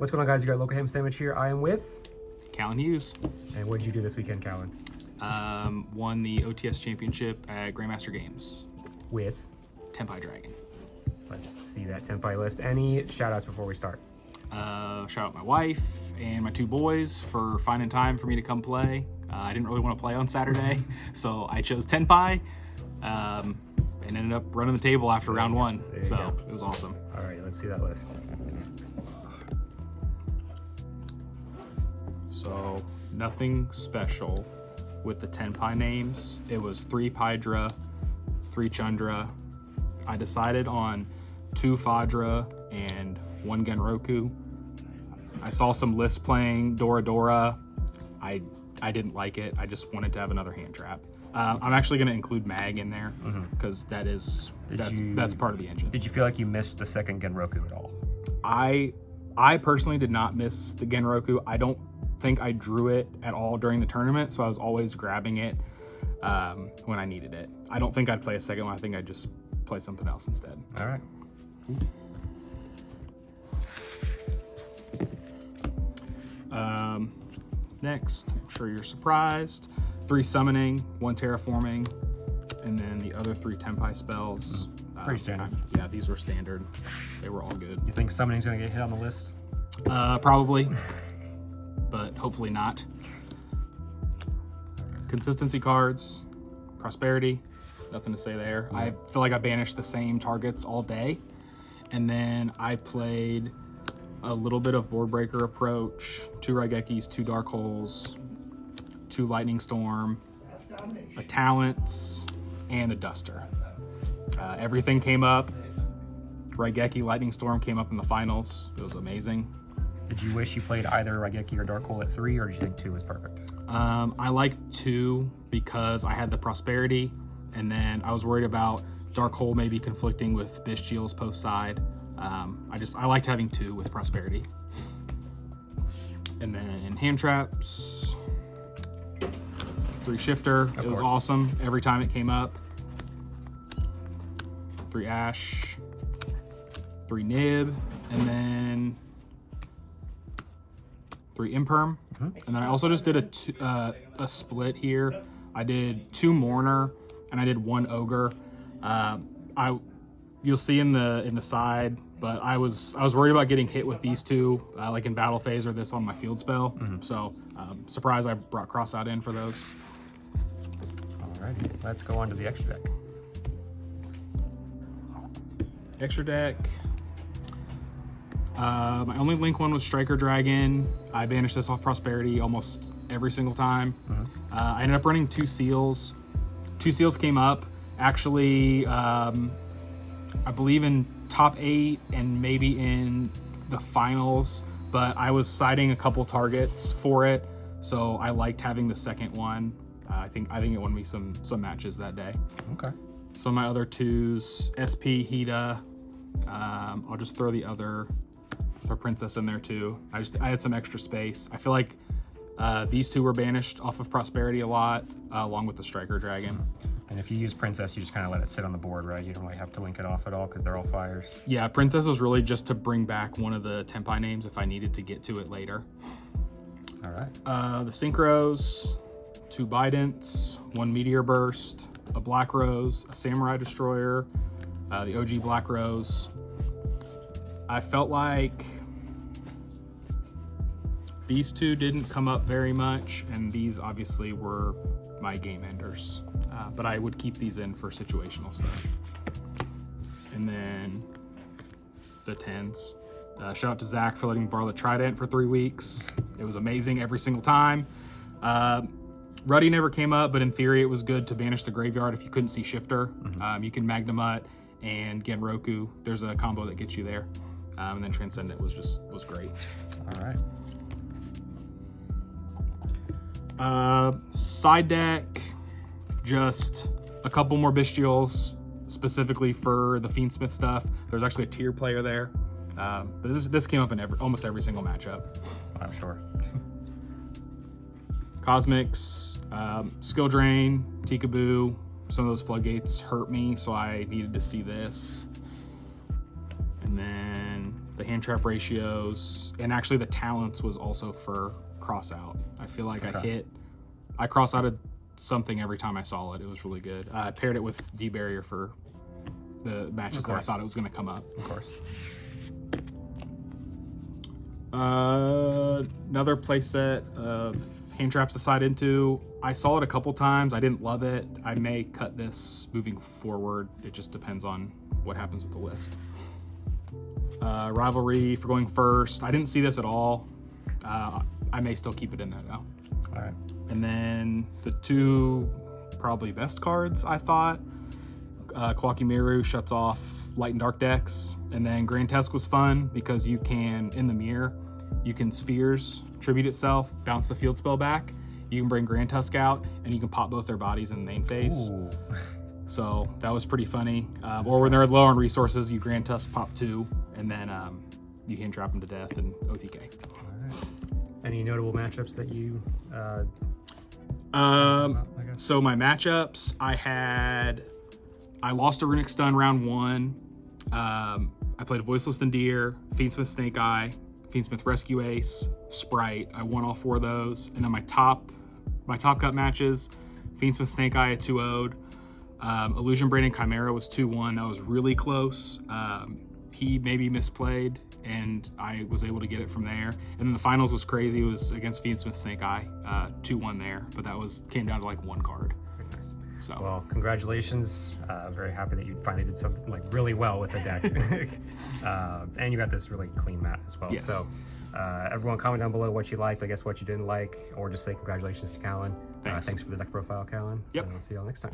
What's going on, guys? You got Local Ham Sandwich here. I am with Callan Hughes. And what did you do this weekend, Callan? Won the OTS championship at Grandmaster Games. With? Tenpai Dragon. Let's see that Tenpai list. Any shout outs before we start? Shout out my wife and my 2 boys for finding time for me to come play. I didn't really want to play on Saturday, so I chose Tenpai and ended up running the table after round 1. So it was awesome. All right, let's see that list. So nothing special with the Tenpai names. It was 3 Pydra, 3 Chundra. I decided on 2 Fadra and 1 Genroku. I saw some lists playing Dora Dora. I didn't like it. I just wanted to have another hand trap. I'm actually going to include Mag in there because that's part of the engine. Did you feel like you missed the second Genroku at all? I personally did not miss the Genroku. I don't think I drew it at all during the tournament, so I was always grabbing it when I needed it. I don't think I'd play a second one. I think I'd just play something else instead. All right. Next, I'm sure you're surprised. 3 summoning, 1 terraforming, and then the other 3 Tenpai spells. Pretty standard. Yeah, these were standard. They were all good. You think summoning's gonna get hit on the list? Probably, but hopefully not. Consistency cards, prosperity, nothing to say there. I feel like I banished the same targets all day, and then I played a little bit of board breaker approach, 2 Raigekis, 2 Dark Holes, 2 Lightning Storm, a Talents, and a Duster. Everything came up. Raigeki Lightning Storm came up in the finals. It was amazing. Did you wish you played either Raigeki or Dark Hole at 3, or did you think 2 was perfect? I liked 2 because I had the prosperity, and then I was worried about Dark Hole maybe conflicting with Bestial's post side. I liked having 2 with prosperity. And then hand traps, 3 shifter. It was awesome every time it came up. 3 ash, 3 nib, and then 3 imperm. And then I also just did a split here. I did 2 mourner and I did 1 ogre. You'll see in the side, but I was worried about getting hit with these 2, like in battle phase or this on my field spell. So surprised I brought cross out in for those. Alrighty, let's go on to the extra deck. Extra deck. My only link one was Striker Dragon. I banished this off prosperity almost every single time. I ended up running 2 seals. 2 seals came up. Actually, I believe in top 8 and maybe in the finals, but I was siding a couple targets for it, so I liked having the second one. I think it won me some matches that day. Okay. So my other 2s, SP, Hida. I'll just throw the other princess in there too. I had some extra space. I feel like these 2 were banished off of prosperity a lot, along with the Striker Dragon. And if you use princess, you just kind of let it sit on the board, right? You don't really have to link it off at all because they're all fires. Yeah, princess was really just to bring back one of the Tenpai names if I needed to get to it later. All right. The Synchros, 2 Bidents, 1 Meteor Burst, a Black Rose, a Samurai Destroyer, the OG Black Rose. I felt like these 2 didn't come up very much, and these obviously were my game enders. But I would keep these in for situational stuff. And then the 10s. Shout out to Zach for letting me borrow the Trident for 3 weeks. It was amazing every single time. Ruddy never came up, but in theory it was good to banish the graveyard if you couldn't see Shifter. You can Magnamut and Genroku. There's a combo that gets you there. And then Transcendent was great. All right. Side deck, just a couple more Bestials, specifically for the Fiendsmith stuff. There's actually a tier player there. But this came up in almost every single matchup. I'm sure. Cosmics, Skill Drain, Tikaboo. Some of those floodgates hurt me, so I needed to see this. And then the hand trap ratios, and actually the talents was also for cross out. I feel like I cross outed something every time I saw it. It was really good. I paired it with D-barrier for the matches that I thought it was going to come up. Of course. Another playset of hand traps to slide into. I saw it a couple times. I didn't love it. I may cut this moving forward. It just depends on what happens with the list. Rivalry for going first. I didn't see this at all. I may still keep it in there though. All right. And then the two probably best cards, I thought. Kwakimeru shuts off light and dark decks. And then Grand Tusk was fun because you can, in the mirror, you can spheres, tribute itself, bounce the field spell back. You can bring Grand Tusk out, and you can pop both their bodies in the main phase. Ooh. So that was pretty funny. Or when they're low on resources, you Grand Tusk pop 2, and then you hand trap them to death and OTK. All right. Any notable matchups that you So my matchups, I lost a Runic Stun round 1. I played Voiceless Endear, Fiendsmith Snake Eye, Fiendsmith Rescue Ace, Sprite. I won all 4 of those. And then my top cut matches, Fiendsmith Snake Eye at 2-0'd. Illusion Brain and Chimera was 2-1. That was really close. He maybe misplayed, and I was able to get it from there. And then the finals was crazy. It was against Fiendsmith Snake Eye, 2-1 there. But that came down to like 1 card. Very nice. So Well, congratulations. Very happy that you finally did something like really well with the deck. And you got this really clean mat as well. Yes. So everyone comment down below what you liked, I guess what you didn't like, or just say congratulations to Callan. Thanks. Thanks for the deck profile, Callan. Yep. And I'll see y'all next time.